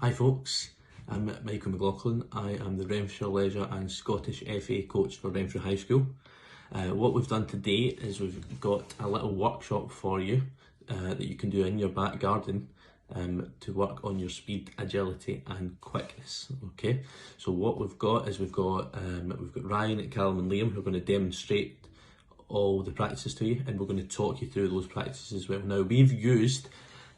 Hi folks, I'm Michael McLaughlin. I am the Renfrew Leisure and Scottish FA coach for Renfrew High School. What we've done today is we've got a little workshop for you that you can do in your back garden to work on your speed, agility and quickness. Okay, so what we've got is we've got Ryan, Callum and Liam who are going to demonstrate all the practices to you, and we're going to talk you through those practices as well. Now we've used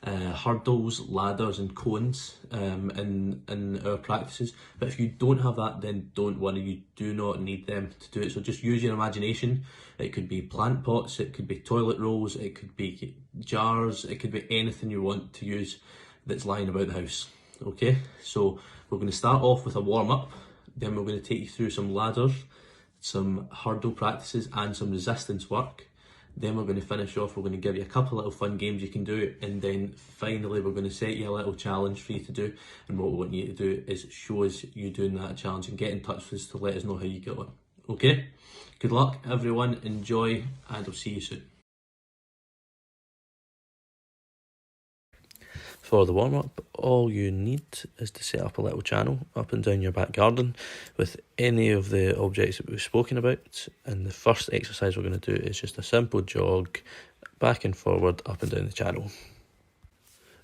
hurdles, ladders and cones in our practices, but if you don't have that, then don't worry, you do not need them to do it. So just use your imagination. It could be plant pots, it could be toilet rolls, it could be jars, it could be anything you want to use that's lying about the house. Okay, so we're going to start off with a warm-up, then we're going to take you through some ladders, some hurdle practices and some resistance work. Then we're going to finish off, we're going to give you a couple of little fun games you can do, and then finally we're going to set you a little challenge for you to do, and what we want you to do is show us you doing that challenge and get in touch with us to let us know how you get on. Okay? Good luck everyone, enjoy, and I'll see you soon. For the warm-up, all you need is to set up a little channel up and down your back garden with any of the objects that we've spoken about, and the first exercise we're going to do is just a simple jog back and forward up and down the channel.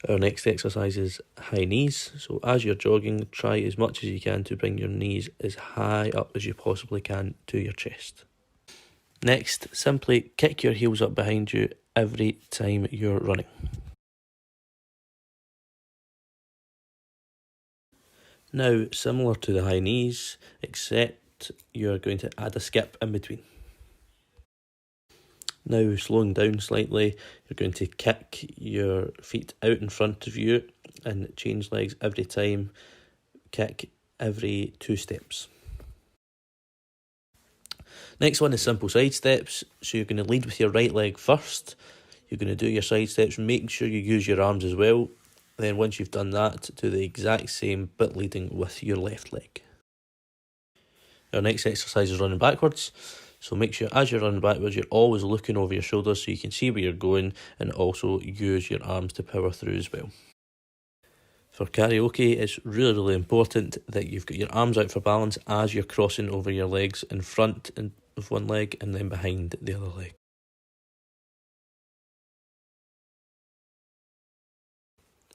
Our next exercise is high knees, so as you're jogging, try as much as you can to bring your knees as high up as you possibly can to your chest. Next, simply kick your heels up behind you every time you're running. Now, similar to the high knees, except you're going to add a skip in between. Now, slowing down slightly, you're going to kick your feet out in front of you and change legs every time, kick every 2 steps. Next one is simple side steps, so you're going to lead with your right leg first. You're going to do your side steps, make sure you use your arms as well. Then once you've done that, do the exact same but leading with your left leg. Our next exercise is running backwards. So make sure as you're running backwards, you're always looking over your shoulders so you can see where you're going, and also use your arms to power through as well. For karaoke, it's really important that you've got your arms out for balance as you're crossing over your legs in front of one leg and then behind the other leg.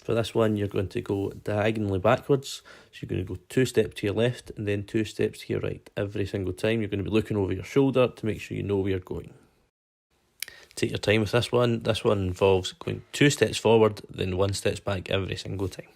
For this one, you're going to go diagonally backwards. So you're going to go 2 steps to your left and then 2 steps to your right. Every single time, you're going to be looking over your shoulder to make sure you know where you're going. Take your time with this one. This one involves going 2 steps forward, then 1 step back every single time.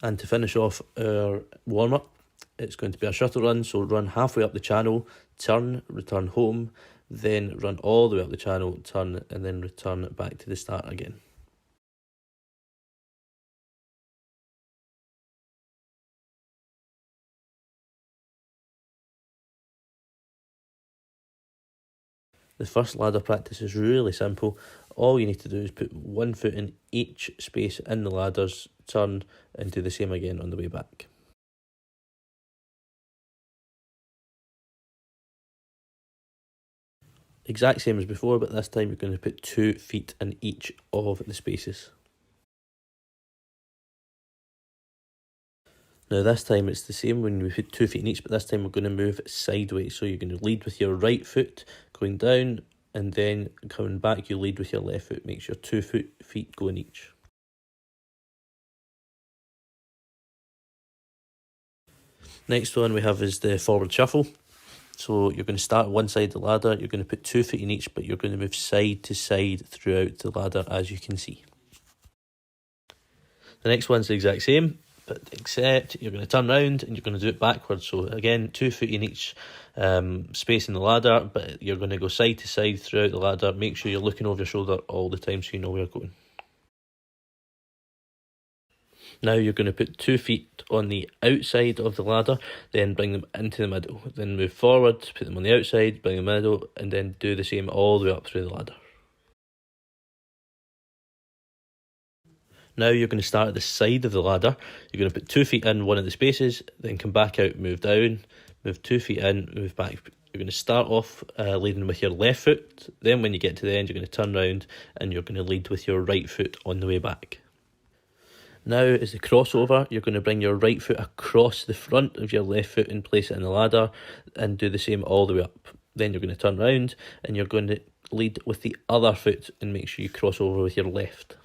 And to finish off our warm-up, it's going to be a shuttle run, so run halfway up the channel, turn, return home, then run all the way up the channel, turn, and then return back to the start again. The first ladder practice is really simple. All you need to do is put 1 foot in each space in the ladders, turn, and do the same again on the way back. Exact same as before, but this time you're going to put 2 feet in each of the spaces. Now this time it's the same when we put 2 feet in each, but this time we're going to move sideways. So you're going to lead with your right foot going down, and then coming back you lead with your left foot. Make sure 2 feet go in each. Next one we have is the forward shuffle. So you're going to start one side of the ladder, you're going to put 2 feet in each, but you're going to move side to side throughout the ladder, as you can see. The next one's the exact same, but except you're going to turn around and you're going to do it backwards. So again, 2 feet in each space in the ladder, but you're going to go side to side throughout the ladder. Make sure you're looking over your shoulder all the time so you know where you're going. Now you're going to put 2 feet on the outside of the ladder, then bring them into the middle. Then move forward, put them on the outside, bring them in the middle, and then do the same all the way up through the ladder. Now you're going to start at the side of the ladder. You're going to put 2 feet in one of the spaces, then come back out, move down, move 2 feet in, move back You're going to start off leading with your left foot. Then when you get to the end, you're going to turn around and you're going to lead with your right foot on the way back. Now, as the crossover, you're going to bring your right foot across the front of your left foot and place it in the ladder and do the same all the way up. Then you're going to turn around and you're going to lead with the other foot and make sure you cross over with your left.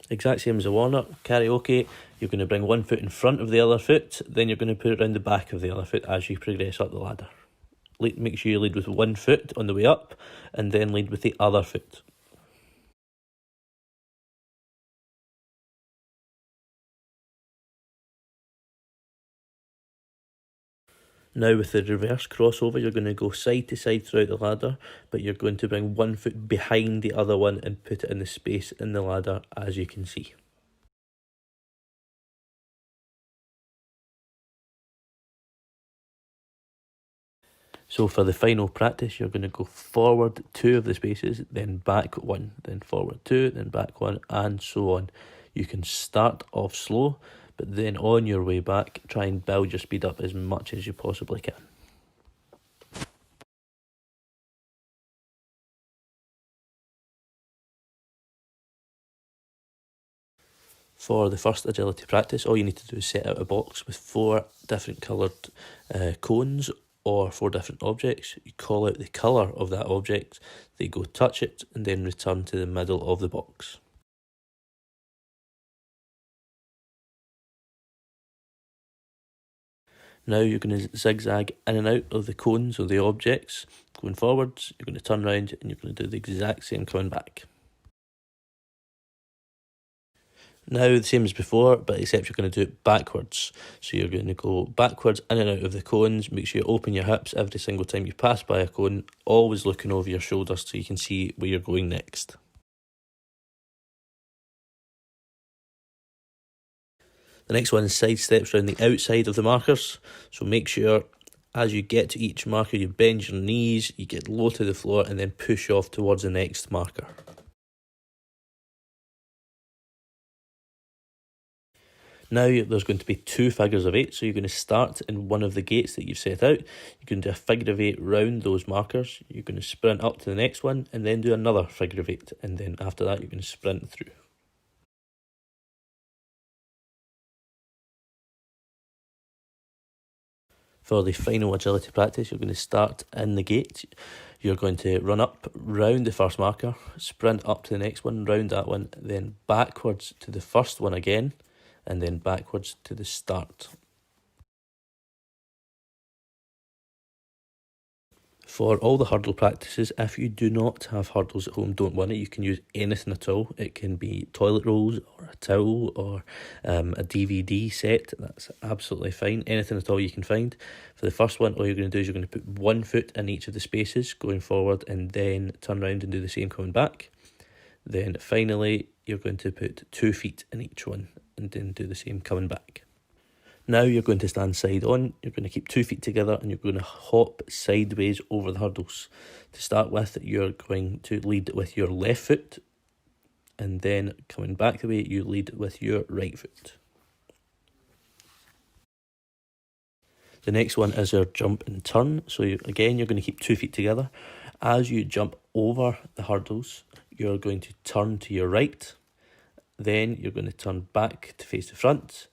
Exact same as a warm-up, karaoke, you're going to bring one foot in front of the other foot, then you're going to put it around the back of the other foot as you progress up the ladder. Make sure you lead with one foot on the way up, and then lead with the other foot. Now with the reverse crossover, you're going to go side to side throughout the ladder, but you're going to bring one foot behind the other one and put it in the space in the ladder, as you can see. So for the final practice, you're going to go forward 2 of the spaces, then back 1, then forward 2, then back 1, and so on. You can start off slow, but then on your way back, try and build your speed up as much as you possibly can. For the first agility practice, all you need to do is set out a box with 4 different coloured cones or 4 different objects. You call out the colour of that object, they go touch it, and then return to the middle of the box. Now you're going to zigzag in and out of the cones or the objects. Going forwards, you're going to turn around and you're going to do the exact same coming back. Now the same as before, but except you're going to do it backwards. So you're going to go backwards in and out of the cones. Make sure you open your hips every single time you pass by a cone, always looking over your shoulders so you can see where you're going next. The next one is side steps around the outside of the markers. So make sure as you get to each marker, you bend your knees, you get low to the floor, and then push off towards the next marker. Now there's going to be 2 figures of 8, so you're going to start in one of the gates that you've set out. You're going to do a figure of 8 round those markers. You're going to sprint up to the next one and then do another figure of 8, and then after that you're going to sprint through. For the final agility practice, you're going to start in the gate. You're going to run up, round the first marker, sprint up to the next one, round that one, then backwards to the first one again, and then backwards to the start. For all the hurdle practices, if you do not have hurdles at home, don't worry, you can use anything at all. It can be toilet rolls or a towel or a DVD set, that's absolutely fine. Anything at all you can find. For the first one, all you're going to do is you're going to put one foot in each of the spaces going forward and then turn around and do the same coming back. Then finally, you're going to put 2 feet in each one and then do the same coming back. Now you're going to stand side on, you're going to keep 2 feet together and you're going to hop sideways over the hurdles. To start with, you're going to lead with your left foot, and then coming back the way, you lead with your right foot. The next one is your jump and turn. So again, you're going to keep 2 feet together. As you jump over the hurdles, you're going to turn to your right, then you're going to turn back to face the front,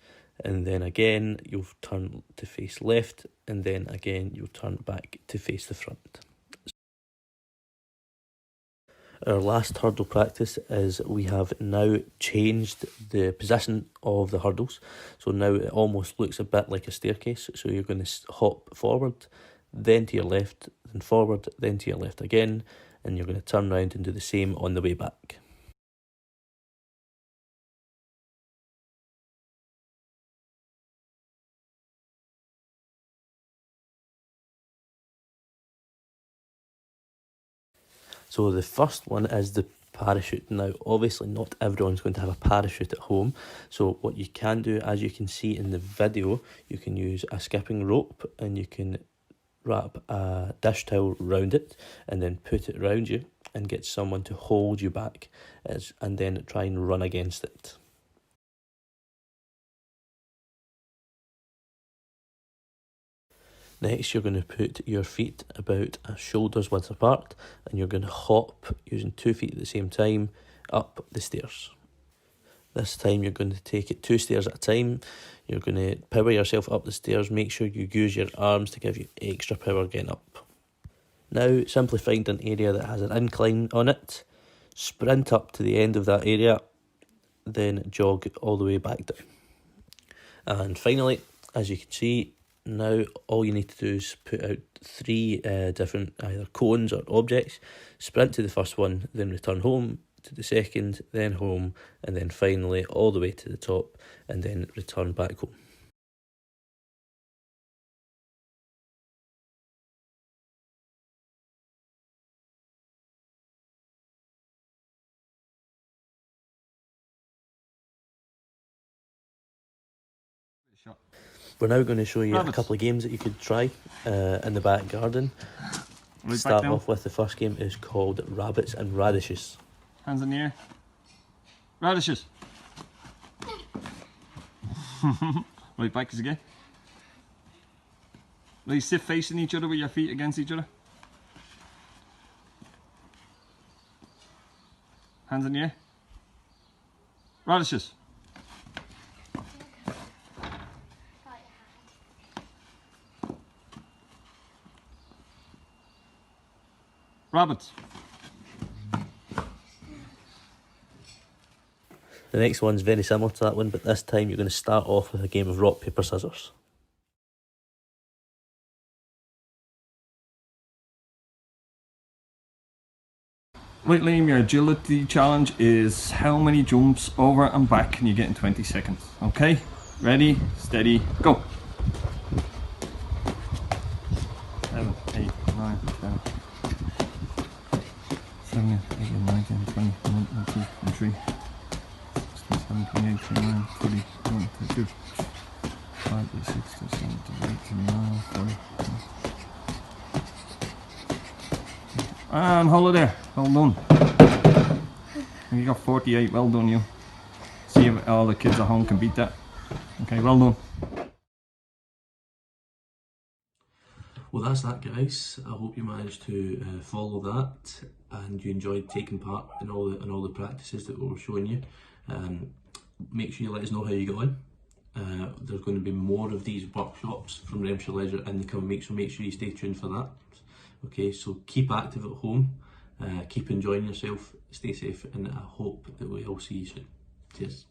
and then again you'll turn to face left, and then again you'll turn back to face the front. Our last hurdle practice is we have now changed the position of the hurdles, so now it almost looks a bit like a staircase. So you're going to hop forward, then to your left, then forward, then to your left again, and you're going to turn around and do the same on the way back. So the first one is the parachute. Now, obviously not everyone's going to have a parachute at home. So what you can do, as you can see in the video, you can use a skipping rope and you can wrap a dish towel round it and then put it around you and get someone to hold you back and then try and run against it. Next, you're going to put your feet about a shoulder's width apart, and you're going to hop using 2 feet at the same time up the stairs. This time you're going to take it 2 stairs at a time. You're going to power yourself up the stairs. Make sure you use your arms to give you extra power getting up. Now simply find an area that has an incline on it, sprint up to the end of that area, then jog all the way back down. And finally, as you can see, now all you need to do is put out 3 different either cones or objects, sprint to the first one, then return home to the second, then home, and then finally all the way to the top, and then return back home. We're now going to show you a couple of games that you could try in the back garden. Right, Start off with the first game is called Rabbits and Radishes. Hands in the air. Radishes. Right, back as again. Right, sit facing each other with your feet against each other. Hands in the air. Radishes. Rabbits. The next one's very similar to that one, but this time you're going to start off with a game of rock, paper, scissors. Right, Liam, your agility challenge is how many jumps over and back can you get in 20 seconds? Okay, ready, steady, go. 7, 8, 9, 10. 7, 8, 9, 10, 20, 1, 2, 3, 16, 17, 18, 19, 20, 21, 22, 5, 6, 7, 8, 9, 40. And hold it there, well done. You got 48, well done you. See if all the kids at home can beat that. Okay, well done. Well, that's that, guys. I hope you managed to follow that and you enjoyed taking part in all the practices that we were showing you. Make sure you let us know how you got on. There's going to be more of these workshops from Renfrewshire Leisure in the coming weeks, so make sure you stay tuned for that. Okay, so keep active at home, keep enjoying yourself, stay safe, and I hope that we all see you soon. Cheers.